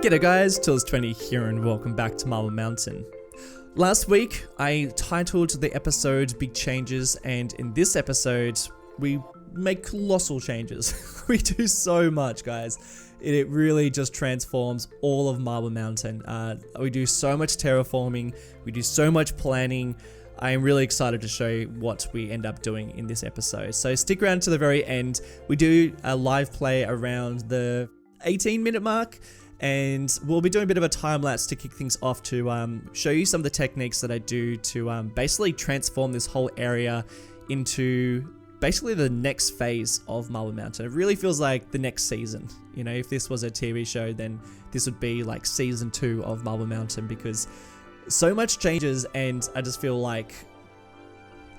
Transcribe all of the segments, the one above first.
G'day guys, Tills20 here and welcome back to Marble Mountain. Last week I titled the episode Big Changes, and in this episode we make colossal changes. We do so much, guys. It really just transforms all of Marble Mountain. We do so much terraforming, we do so much planning. I am really excited to show you what we end up doing in this episode. So stick around to the very end. We do a live play around the 18-minute mark, and we'll be doing a bit of a time lapse to kick things off to show you some of the techniques that I do to basically transform this whole area into basically the next phase of Marble Mountain. It really feels like the next season. You know, if this was a TV show, then this would be like season 2 of Marble Mountain, because so much changes and I just feel like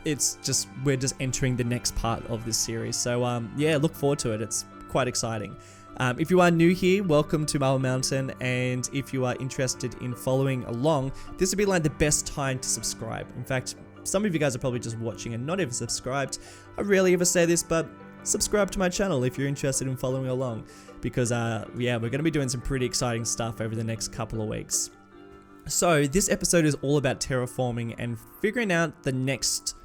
we're just entering the next part of this series. So yeah, look forward to it. It's quite exciting. If you are new here, welcome to Marble Mountain, and if you are interested in following along, this would be like the best time to subscribe. In fact, some of you guys are probably just watching and not even subscribed. I rarely ever say this, but subscribe to my channel if you're interested in following along, because yeah, we're going to be doing some pretty exciting stuff over the next couple of weeks. So this episode is all about terraforming and figuring out the next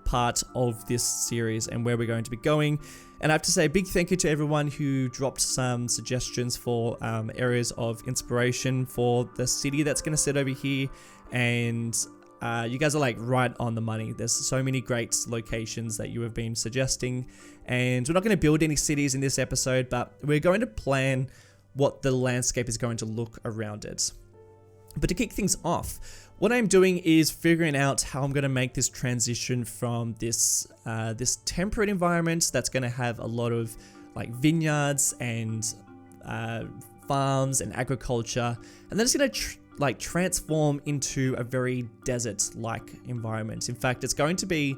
part of this series and where we're going to be going. And I have to say a big thank you to everyone who dropped some suggestions for areas of inspiration for the city that's going to sit over here. And you guys are like right on the money. There's so many great locations that you have been suggesting. And we're not going to build any cities in this episode, but we're going to plan what the landscape is going to look around it. But to kick things off, what I'm doing is figuring out how I'm going to make this transition from this temperate environment that's going to have a lot of like vineyards and farms and agriculture, and then it's going to transform into a very desert-like environment. In fact, it's going to be,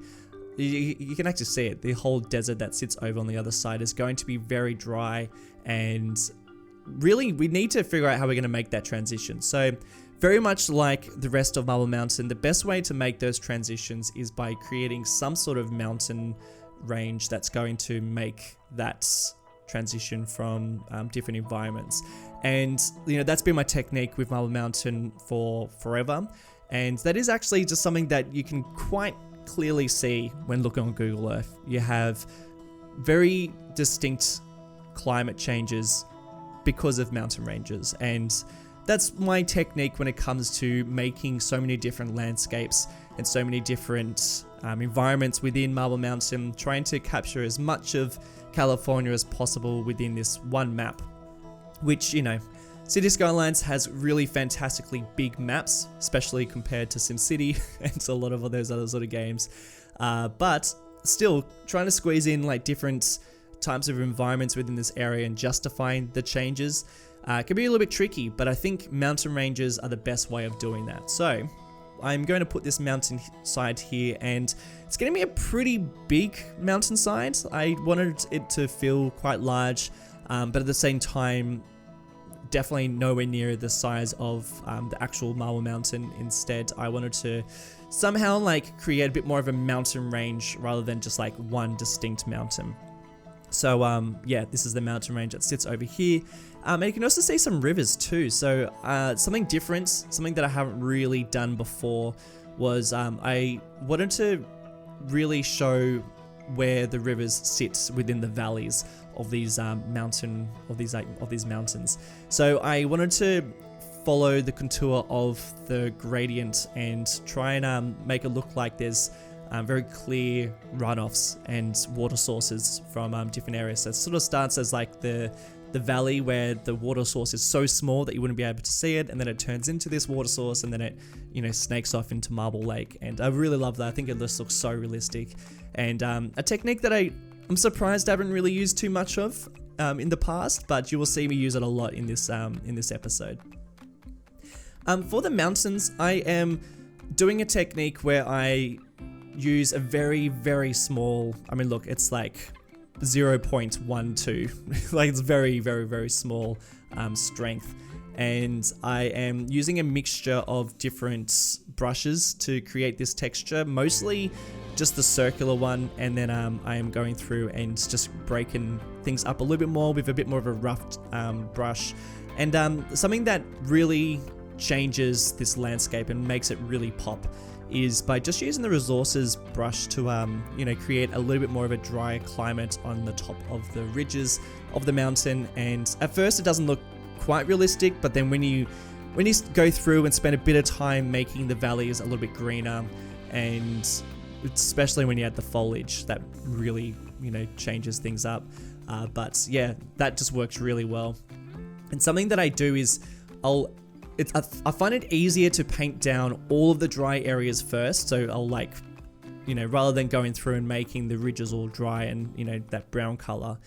you can actually see it, the whole desert that sits over on the other side is going to be very dry, and really we need to figure out how we're going to make that transition. So very much like the rest of Marble Mountain, the best way to make those transitions is by creating some sort of mountain range that's going to make that transition from different environments. And you know, that's been my technique with Marble Mountain for forever, and that is actually just something that you can quite clearly see when looking on Google Earth. You have very distinct climate changes because of mountain ranges, and that's my technique when it comes to making so many different landscapes and so many different environments within Marble Mountain, trying to capture as much of California as possible within this one map, which, you know, City Skylines has really fantastically big maps, especially compared to SimCity and a lot of those other sort of games, but still trying to squeeze in like different types of environments within this area and justifying the changes can be a little bit tricky, but I think mountain ranges are the best way of doing that. So I'm going to put this mountainside here, and it's going to be a pretty big mountainside. I wanted it to feel quite large, but at the same time, definitely nowhere near the size of the actual Marble Mountain. Instead, I wanted to somehow like create a bit more of a mountain range rather than just like one distinct mountain. So yeah, this is the mountain range that sits over here. And you can also see some rivers too. So something different, something that I haven't really done before was I wanted to really show where the rivers sit within the valleys of these mountains. So I wanted to follow the contour of the gradient and try and make it look like there's very clear runoffs and water sources from different areas. So it sort of starts as like the valley where the water source is so small that you wouldn't be able to see it, and then it turns into this water source, and then it, you know, snakes off into Marble Lake. And I really love that. I think it just looks so realistic, and a technique that I'm surprised I haven't really used too much of in the past, but you will see me use it a lot in this episode. For the mountains, I am doing a technique where I use a very, very small, I mean, look, it's like 0.12, like it's very, very, very small strength. And I am using a mixture of different brushes to create this texture, mostly just the circular one, and then I am going through and just breaking things up a little bit more with a bit more of a rough brush And something that really changes this landscape and makes it really pop is by just using the resources brush to create a little bit more of a drier climate on the top of the ridges of the mountain. And at first it doesn't look quite realistic, but then when you go through and spend a bit of time making the valleys a little bit greener, and especially when you add the foliage, that really changes things up. But yeah, that just works really well. And something that I do is I find it easier to paint down all of the dry areas first. So I'll rather than going through and making the ridges all dry and, that brown color,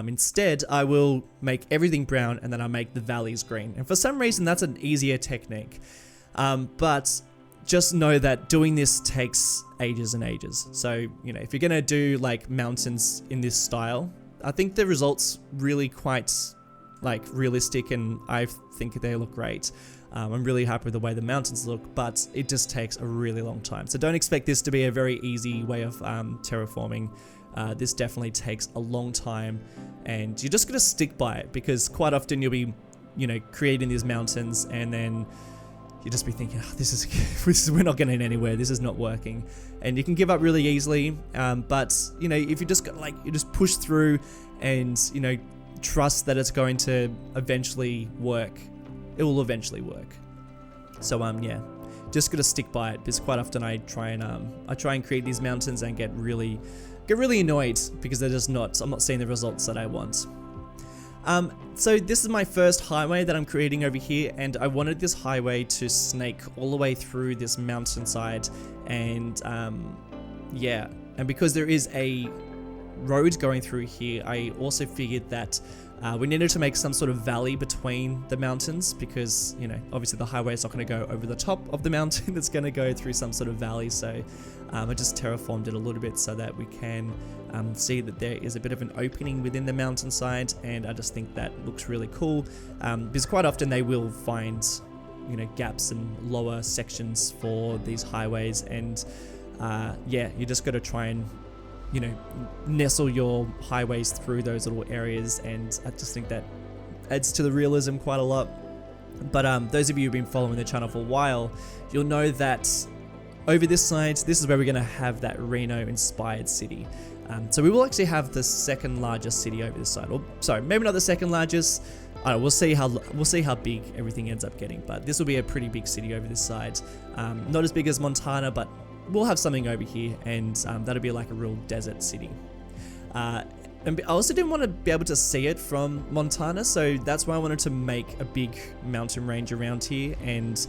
instead I will make everything brown and then I make the valleys green. And for some reason, that's an easier technique. But just know that doing this takes ages and ages. So, if you're going to do like mountains in this style, I think the results really quite realistic, and I think they look great. I'm really happy with the way the mountains look, but it just takes a really long time. So don't expect this to be a very easy way of terraforming. This definitely takes a long time, and you're just going to stick by it, because quite often you'll be, creating these mountains and then you just be thinking, we're not getting anywhere. This is not working, and you can give up really easily. But if you just you just push through and trust that it's going to eventually work, it will eventually work. So yeah, just gotta stick by it, because quite often I try and create these mountains and get really annoyed because I'm not seeing the results that I want. So this is my first highway that I'm creating over here, and I wanted this highway to snake all the way through this mountainside, and yeah, and because there is a road going through here, I also figured that we needed to make some sort of valley between the mountains, because obviously the highway is not going to go over the top of the mountain. It's going to go through some sort of valley. So I just terraformed it a little bit so that we can see that there is a bit of an opening within the mountainside, and I just think that looks really cool, because quite often they will find gaps and lower sections for these highways, and yeah, you just got to try and nestle your highways through those little areas, and I just think that adds to the realism quite a lot. But those of you who've been following the channel for a while, you'll know that over this side, this is where we're going to have that Reno inspired city. So we will actually have the second largest city over this side, or sorry, maybe not the second largest. I don't know, we'll see how big everything ends up getting, but this will be a pretty big city over this side. Not as big as Montana, but we'll have something over here, and that'll be like a real desert city. And I also didn't want to be able to see it from Montana, so that's why I wanted to make a big mountain range around here and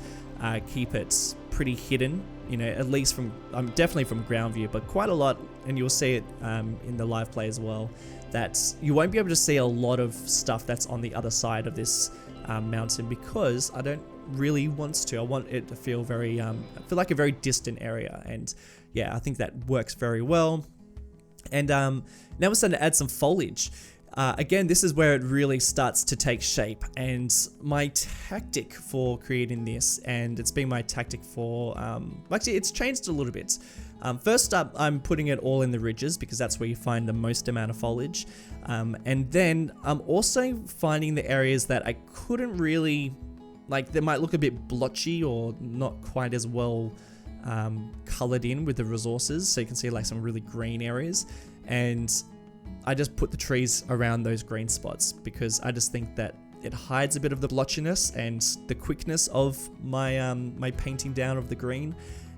keep it pretty hidden, at least from, definitely from ground view, but quite a lot, and you'll see it in the live play as well, that you won't be able to see a lot of stuff that's on the other side of this mountain, because I don't really wants to. I want it to feel very, feel like a very distant area, and yeah, I think that works very well. And now we're starting to add some foliage. Again, this is where it really starts to take shape, and my tactic for creating this, and it's been my tactic for, actually it's changed a little bit. First up, I'm putting it all in the ridges, because that's where you find the most amount of foliage. And then I'm also finding the areas that I couldn't really, they might look a bit blotchy or not quite as well colored in with the resources. So you can see some really green areas, and I just put the trees around those green spots, because I just think that it hides a bit of the blotchiness and the quickness of my my painting down of the green.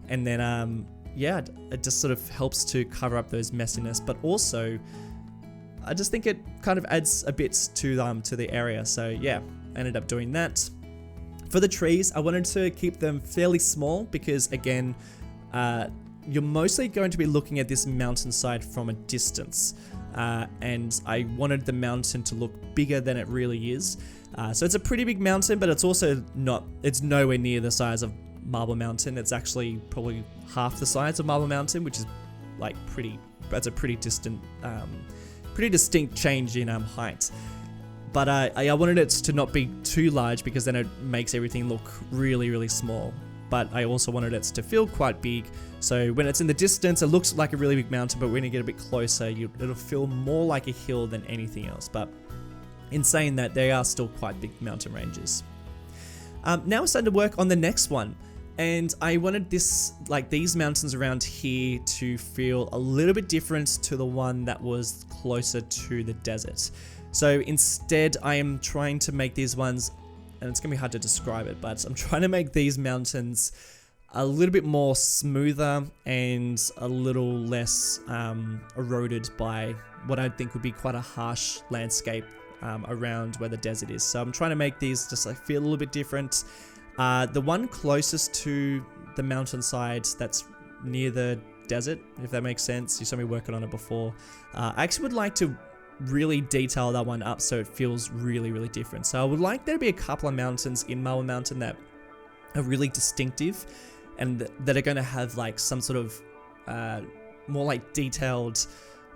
And then yeah, it just sort of helps to cover up those messiness, but also I just think it kind of adds a bit to the area. So yeah, I ended up doing that. For the trees, I wanted to keep them fairly small, because again, you're mostly going to be looking at this mountainside from a distance, and I wanted the mountain to look bigger than it really is. So it's a pretty big mountain, but it's also it's nowhere near the size of Marble Mountain. It's actually probably half the size of Marble Mountain, which is that's a pretty distinct change in height. But I wanted it to not be too large, because then it makes everything look really, really small. But I also wanted it to feel quite big. So when it's in the distance, it looks like a really big mountain, but when you get a bit closer, it'll feel more like a hill than anything else. But in saying that, they are still quite big mountain ranges. Now we're starting to work on the next one, and I wanted these mountains around here to feel a little bit different to the one that was closer to the desert. So instead, I am trying to make these ones, and it's gonna be hard to describe it, but I'm trying to make these mountains a little bit more smoother and a little less eroded by what I think would be quite a harsh landscape around where the desert is. So I'm trying to make these just like feel a little bit different. The one closest to the mountainside that's near the desert, if that makes sense, you saw me working on it before. I actually would like to really detail that one up so it feels really, really different. So I would like there to be a couple of mountains in Marble Mountain that are really distinctive and that are going to have like some sort of more like detailed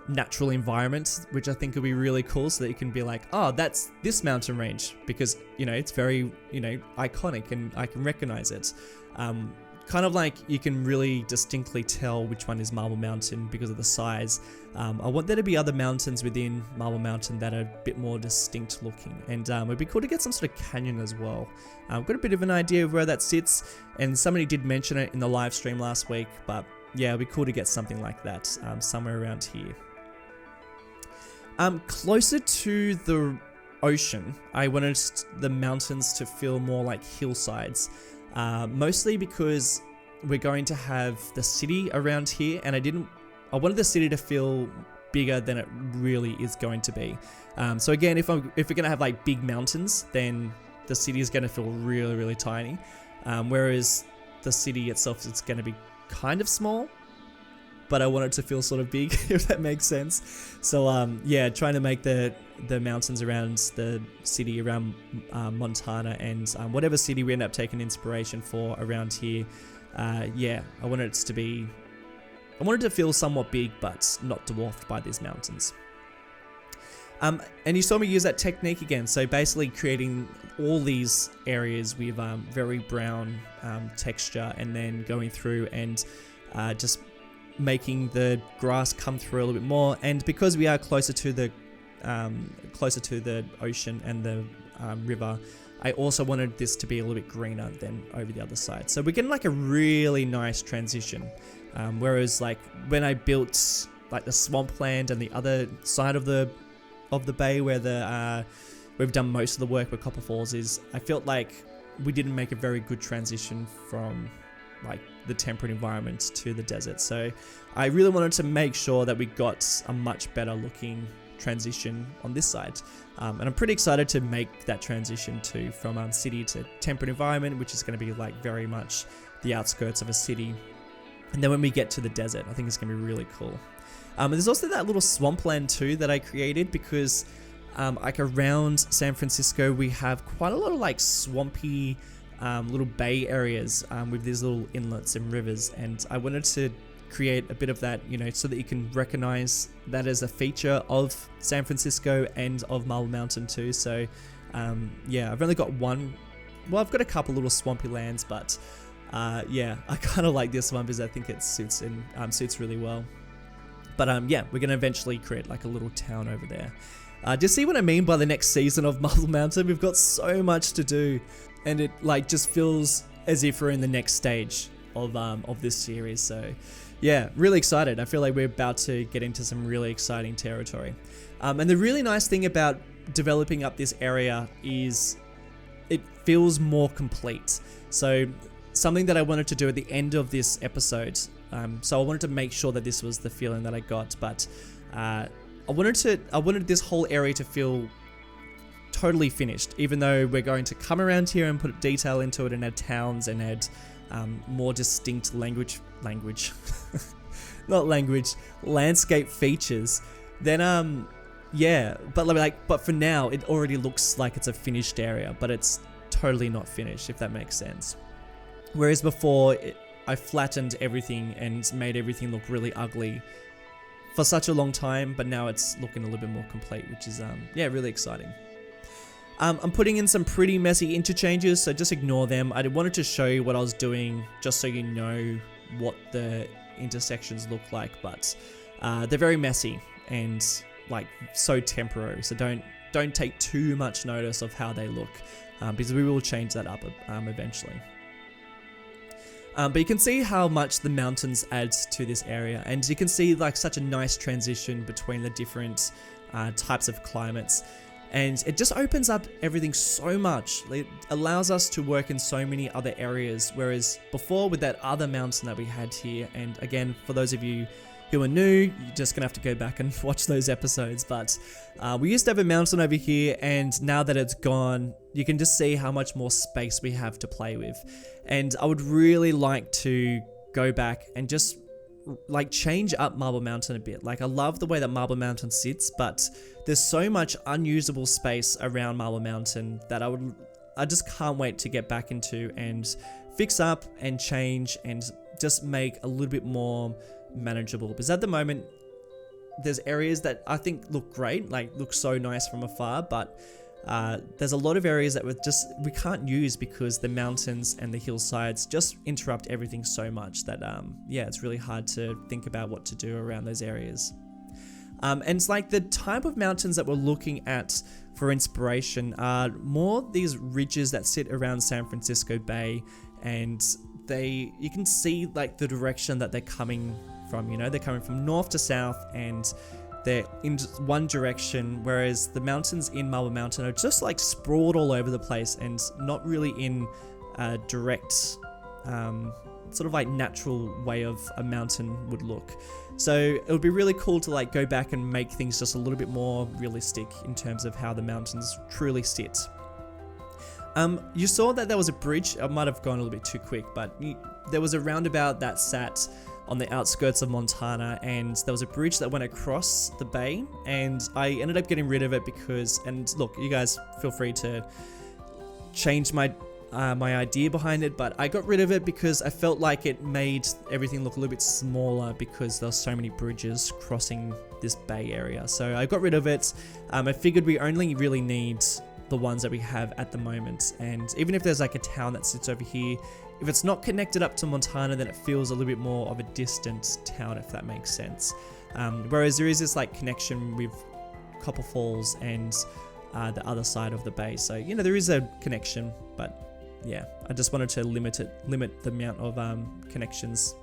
natural environment, which I think would be really cool, so that you can be like, oh, that's this mountain range, because, you know, it's very, you know, iconic and I can recognize it. Kind of like you can really distinctly tell which one is Marble Mountain because of the size. I want there to be other mountains within Marble Mountain that are a bit more distinct looking, and it'd be cool to get some sort of canyon as well. I've got a bit of an idea of where that sits, and somebody did mention it in the live stream last week, but yeah, it'd be cool to get something like that somewhere around here. Closer to the ocean, I wanted the mountains to feel more like hillsides, mostly because we're going to have the city around here, and I wanted the city to feel bigger than it really is going to be. So again, if we're gonna have like big mountains, then the city is gonna feel really, really tiny, whereas the city itself is gonna be kind of small, but I want it to feel sort of big, if that makes sense. So yeah, trying to make the mountains around the city around Montana and whatever city we end up taking inspiration for around here. Yeah, I wanted it to feel somewhat big, but not dwarfed by these mountains. And you saw me use that technique again. So basically creating all these areas with very brown texture, and then going through and just making the grass come through a little bit more. And because we are closer to the ocean and the river, I also wanted this to be a little bit greener than over the other side. So we're getting like a really nice transition. Whereas like when I built like the swampland and the other side of the bay where we've done most of the work with Copper Falls is, I felt like we didn't make a very good transition from like the temperate environment to the desert. So I really wanted to make sure that we got a much better looking transition on this side. And I'm pretty excited to make that transition too, from city to temperate environment, which is going to be like very much the outskirts of a city. And then when we get to the desert, I think it's going to be really cool. And there's also that little swampland too that I created because like around San Francisco, we have quite a lot of like swampy little bay areas with these little inlets and rivers. And I wanted to create a bit of that, you know, so that you can recognize that as a feature of San Francisco and of Marble Mountain too. So yeah, I've only got I've got a couple little swampy lands, but yeah, I kind of like this one because I think it suits really well. But yeah, we're going to eventually create like a little town over there. Do you see what I mean by the next season of Marble Mountain? We've got so much to do, and it like just feels as if we're in the next stage of this series. So yeah, really excited. I feel like we're about to get into some really exciting territory. And the really nice thing about developing up this area is it feels more complete. So something that I wanted to do at the end of this episode, so I wanted to make sure that this was the feeling that I got, but I wanted this whole area to feel totally finished, even though we're going to come around here and put detail into it and add towns and add more distinct landscape features. Then yeah, but for now it already looks like it's a finished area, but it's totally not finished, if that makes sense. Whereas before I flattened everything and made everything look really ugly for such a long time, but now it's looking a little bit more complete, which is yeah, really exciting. I'm putting in some pretty messy interchanges, so just ignore them. I wanted to show you what I was doing just so you know what the intersections look like, but they're very messy and like so temporary, so don't don't take too much notice of how they look, because we will change that up eventually. But you can see how much the mountains adds to this area, and you can see like such a nice transition between the different types of climates, and it just opens up everything so much. It allows us to work in so many other areas, whereas before with that other mountain that we had here, and again, for those of you who are new, you're just gonna have to go back and watch those episodes, but we used to have a mountain over here, and now that it's gone, you can just see how much more space we have to play with. And I would really like to go back and just like change up Marble Mountain a bit. Like, I love the way that Marble Mountain sits, but there's so much unusable space around Marble Mountain that I just can't wait to get back into and fix up and change and just make a little bit more manageable. Because at the moment, there's areas that I think look great, like look so nice from afar, but there's a lot of areas that we can't use because the mountains and the hillsides just interrupt everything so much that yeah, it's really hard to think about what to do around those areas. And it's like the type of mountains that we're looking at for inspiration are more these ridges that sit around San Francisco Bay, and you can see like the direction that they're coming from, you know, they're coming from north to south and they're in one direction, whereas the mountains in Marble Mountain are just like sprawled all over the place and not really in a direct sort of like natural way of a mountain would look. So it would be really cool to like go back and make things just a little bit more realistic in terms of how the mountains truly sit. You saw that there was a bridge. I might have gone a little bit too quick, but there was a roundabout that sat on the outskirts of Montana, and there was a bridge that went across the bay, and I ended up getting rid of it because, and look, you guys feel free to change my idea behind it, but I got rid of it because I felt like it made everything look a little bit smaller because there's so many bridges crossing this bay area. So I got rid of it. I figured we only really need the ones that we have at the moment, and even if there's like a town that sits over here, if it's not connected up to Montana, then it feels a little bit more of a distant town, if that makes sense. Whereas there is this like connection with Copper Falls and the other side of the bay, so you know there is a connection, but yeah, I just wanted to limit the amount of connections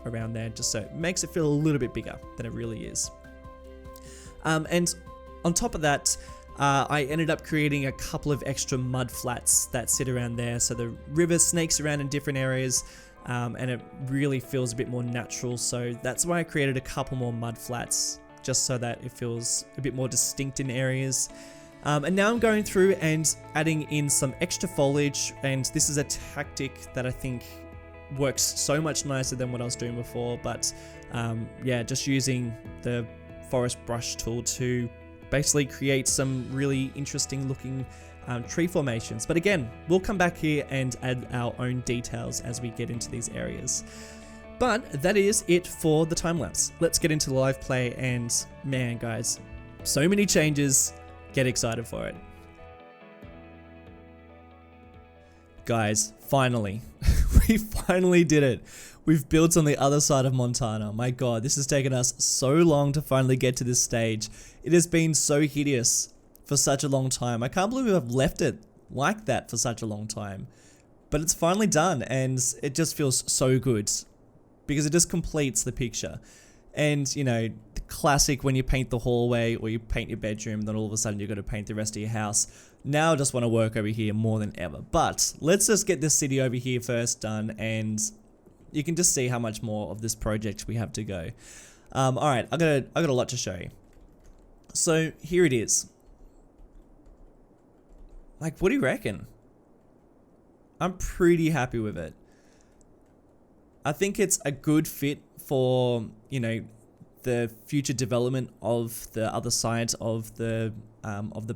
around there, just so it makes it feel a little bit bigger than it really is. And on top of that, I ended up creating a couple of extra mud flats that sit around there, so the river snakes around in different areas, and it really feels a bit more natural, so that's why I created a couple more mud flats, just so that it feels a bit more distinct in areas. And now I'm going through and adding in some extra foliage, and this is a tactic that I think works so much nicer than what I was doing before, but yeah, just using the forest brush tool to basically create some really interesting looking tree formations. But again, we'll come back here and add our own details as we get into these areas. But that is it for the time lapse. Let's get into live play, and man guys, so many changes, get excited for it. Guys, finally, we finally did it. We've built on the other side of Montana. My god, this has taken us so long to finally get to this stage. It has been so hideous for such a long time. I can't believe I've left it like that for such a long time. But it's finally done, and it just feels so good because it just completes the picture. And, you know, the classic when you paint the hallway or you paint your bedroom, then all of a sudden you've got to paint the rest of your house. Now I just want to work over here more than ever. But let's just get this city over here first done, and you can just see how much more of this project we have to go. Alright, I got a lot to show you. So here it is. Like, what do you reckon? I'm pretty happy with it. I think it's a good fit for, you know, the future development of the other side of the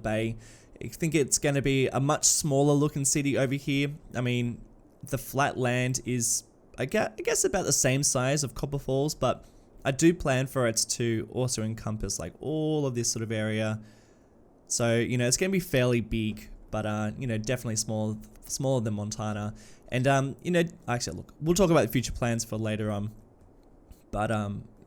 bay. I think it's going to be a much smaller looking city over here. I mean, the flat land is, I guess about the same size of Copper Falls, but I do plan for it to also encompass like all of this sort of area. So, you know, it's going to be fairly big, but, you know, definitely smaller than Montana. And, you know, actually, look, we'll talk about the future plans for later on. But,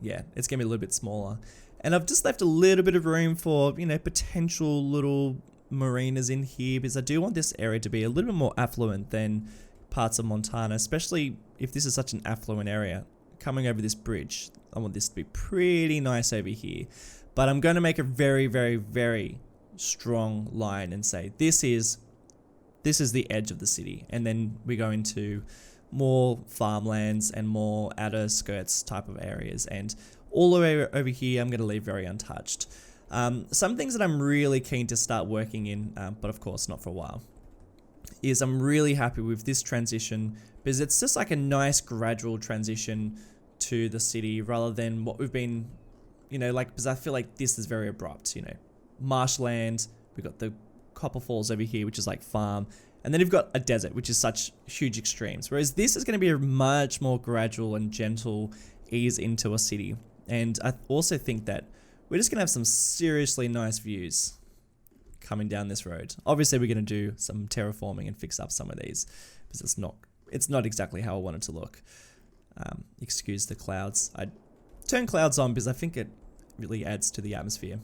yeah, it's going to be a little bit smaller. And I've just left a little bit of room for, you know, potential little marinas in here, because I do want this area to be a little bit more affluent than parts of Montana, especially if this is such an affluent area. Coming over this bridge, I want this to be pretty nice over here. But I'm going to make a very, very, very strong line and say this is the edge of the city, and then we go into more farmlands and more outer skirts type of areas, and all the way over here I'm going to leave very untouched. Some things that I'm really keen to start working in, but of course not for a while, is I'm really happy with this transition, because it's just like a nice gradual transition to the city rather than what we've been, you know, like, because I feel like this is very abrupt, you know, marshland, we've got the Copper Falls over here, which is like farm, and then you've got a desert, which is such huge extremes, whereas this is going to be a much more gradual and gentle ease into a city. And I also think that we're just going to have some seriously nice views coming down this road. Obviously we're going to do some terraforming and fix up some of these, because it's not exactly how I want it to look. Excuse the clouds. I turn clouds on because I think it really adds to the atmosphere.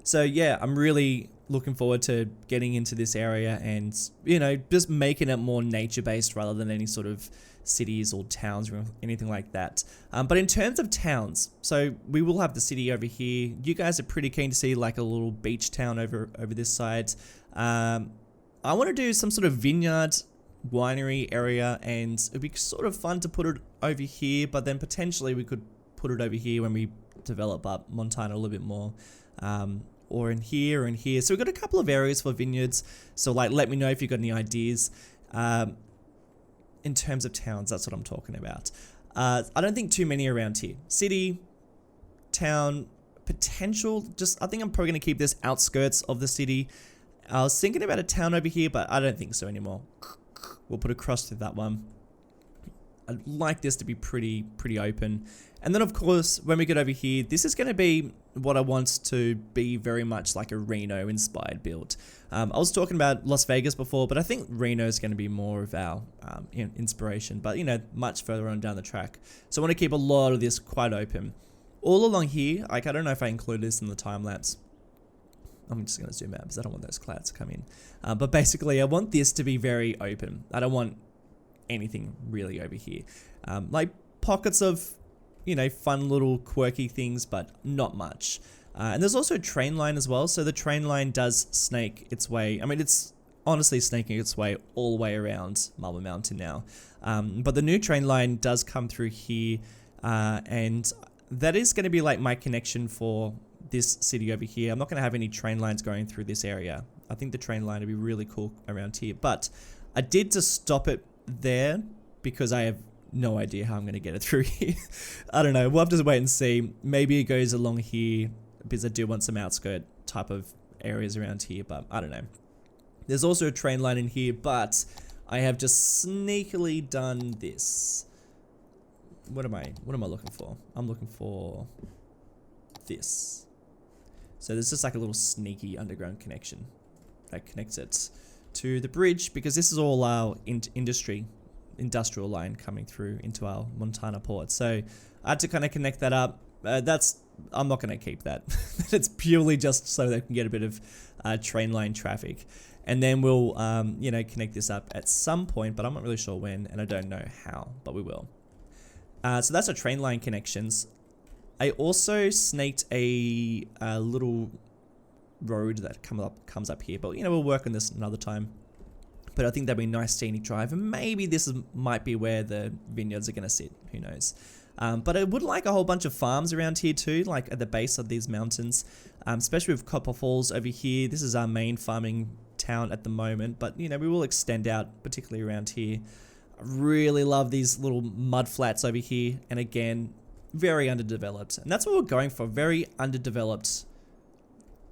So yeah, I'm really looking forward to getting into this area and, you know, just making it more nature-based rather than any sort of cities or towns or anything like that. But in terms of towns, so we will have the city over here. You guys are pretty keen to see like a little beach town over this side. I want to do some sort of vineyard winery area, and it'd be sort of fun to put it over here, but then potentially we could put it over here when we develop up Montana a little bit more. Or in here or in here. So we've got a couple of areas for vineyards. So like, let me know if you've got any ideas. In terms of towns, that's what I'm talking about. I don't think too many around here. City, town, potential. I think I'm probably going to keep this outskirts of the city. I was thinking about a town over here, but I don't think so anymore. We'll put a cross through that one. I'd like this to be pretty open. And then of course, when we get over here, this is going to be what I want to be very much like a Reno inspired build. I was talking about Las Vegas before, but I think Reno is going to be more of our inspiration, but you know, much further on down the track. So I want to keep a lot of this quite open. All along here, like, I don't know if I included this in the time lapse. I'm just going to zoom out because I don't want those clouds to come in. But basically, I want this to be very open. I don't want anything really over here. Like pockets of, you know, fun little quirky things, but not much. And there's also a train line as well. So the train line does snake its way. I mean, it's honestly snaking its way all the way around Marble Mountain now. But the new train line does come through here. And that is going to be like my connection for this city over here. I'm not going to have any train lines going through this area. I think the train line would be really cool around here. But I did just stop it there because I have no idea how I'm going to get it through here. I don't know. We'll have to wait and see. Maybe it goes along here because I do want some outskirt type of areas around here, but I don't know. There's also a train line in here, but I have just sneakily done this. What am I looking for? I'm looking for this. So there's just like a little sneaky underground connection that connects it to the bridge, because this is all our industrial line coming through into our Montana port. So I had to kind of connect that up. I'm not going to keep that. It's purely just so they can get a bit of train line traffic. And then we'll, you know, connect this up at some point, but I'm not really sure when, and I don't know how, but we will. So that's our train line connections. I also snaked a little road that comes up here, but you know, we'll work on this another time. But I think that'd be a nice scenic drive, and maybe might be where the vineyards are going to sit. Who knows? But I would like a whole bunch of farms around here too, like at the base of these mountains, especially with Copper Falls over here. This is our main farming town at the moment, but you know, we will extend out, particularly around here. I really love these little mud flats over here, and again, very underdeveloped. And that's what we're going for, very underdeveloped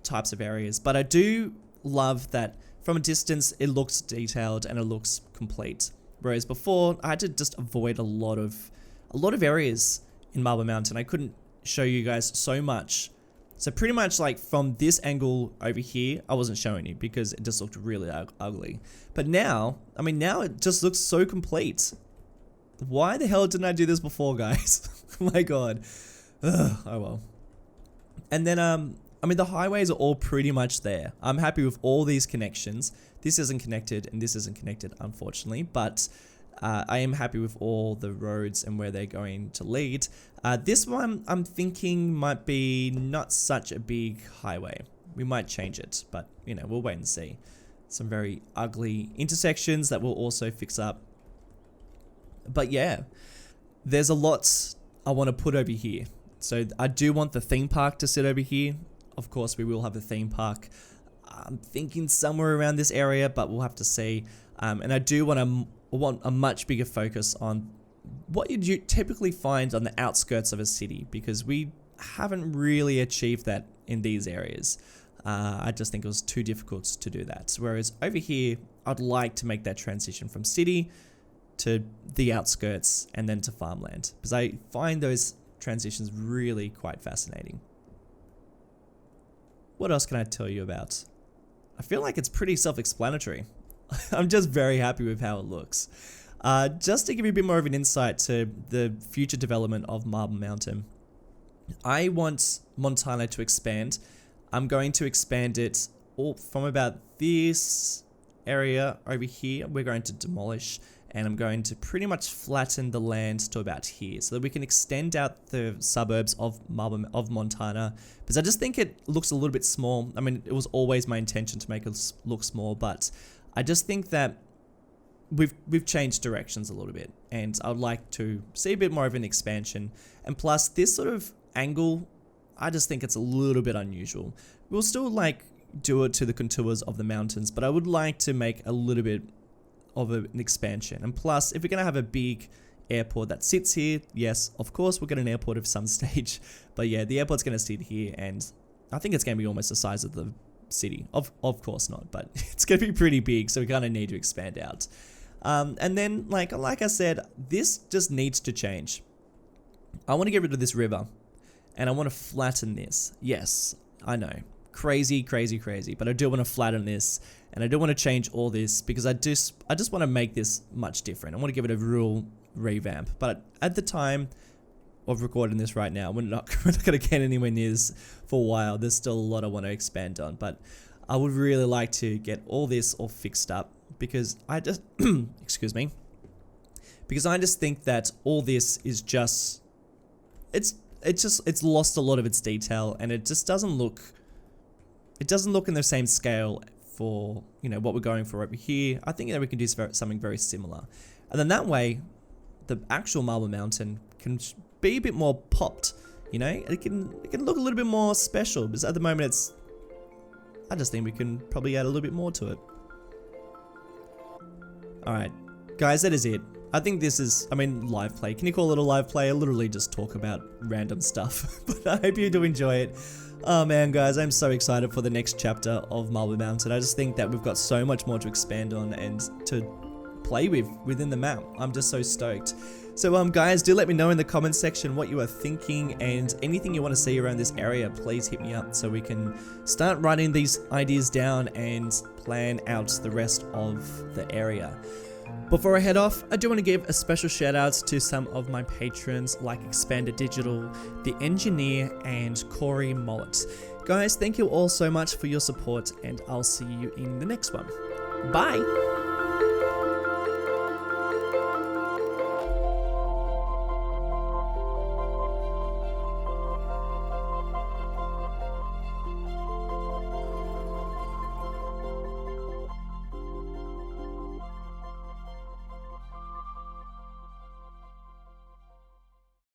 types of areas. But I do love that from a distance, it looks detailed and it looks complete. Whereas before, I had to just avoid a lot of areas in Marble Mountain. I couldn't show you guys so much. So pretty much like from this angle over here, I wasn't showing you because it just looked really ugly. But now, I mean, now it just looks so complete. Why the hell didn't I do this before, guys? Oh my god. Ugh, oh well. And then, I mean, the highways are all pretty much there. I'm happy with all these connections. This isn't connected and this isn't connected, unfortunately, but I am happy with all the roads and where they're going to lead. This one, I'm thinking might be not such a big highway. We might change it, but, you know, we'll wait and see. Some very ugly intersections that we'll also fix up. But yeah, there's a lot I want to put over here. So I do want the theme park to sit over here. Of course, we will have a theme park. I'm thinking somewhere around this area, but we'll have to see. And I do want a much bigger focus on what you typically find on the outskirts of a city, because we haven't really achieved that in these areas. I just think it was too difficult to do that. Whereas over here, I'd like to make that transition from city to the outskirts and then to farmland, because I find those transitions really quite fascinating. What else can I tell you about? I feel like it's pretty self-explanatory. I'm just very happy with how it looks. Just to give you a bit more of an insight to the future development of Marble Mountain, I want Montana to expand. I'm going to expand it all from about this area over here. We're going to demolish, and I'm going to pretty much flatten the land to about here so that we can extend out the suburbs of Montana, because I just think it looks a little bit small. I mean, it was always my intention to make it look small, but I just think that we've changed directions a little bit, and I'd like to see a bit more of an expansion. And plus, this sort of angle, I just think it's a little bit unusual. We'll still like do it to the contours of the mountains, but I would like to make a little bit of an expansion. And plus, if we're going to have a big airport that sits here, yes, of course, we'll get an airport of some stage. But yeah, the airport's going to sit here, and I think it's going to be almost the size of the city. Of course not, but it's going to be pretty big, so we're going to need to expand out. And then, like I said, this just needs to change. I want to get rid of this river, and I want to flatten this. Yes, I know. Crazy, but I do want to flatten this, and I do want to change all this, because I just want to make this much different. I want to give it a real revamp. But at the time of recording this right now, we're not going to get anywhere near this for a while. There's still a lot I want to expand on, but I would really like to get all this all fixed up, because I just excuse me, because I just think that all this is just it's lost a lot of its detail, and it just doesn't look in the same scale for, you know, what we're going for over here. I think that we can do something very similar, and then that way the actual Marble Mountain can be a bit more popped. You know, it can look a little bit more special, because at the moment I just think we can probably add a little bit more to it. Alright, guys, that is it. I think this is, I mean, live play. Can you call it a live play? I literally just talk about random stuff. But I hope you do enjoy it. Oh man, guys, I'm so excited for the next chapter of Marble Mountain. I just think that we've got so much more to expand on and to play with within the map. I'm just so stoked. So guys, do let me know in the comments section what you are thinking, and anything you want to see around this area, please hit me up so we can start writing these ideas down and plan out the rest of the area. Before I head off, I do want to give a special shout out to some of my patrons like Expander Digital, The Engineer, and Corey Mollett. Guys, thank you all so much for your support, and I'll see you in the next one. Bye!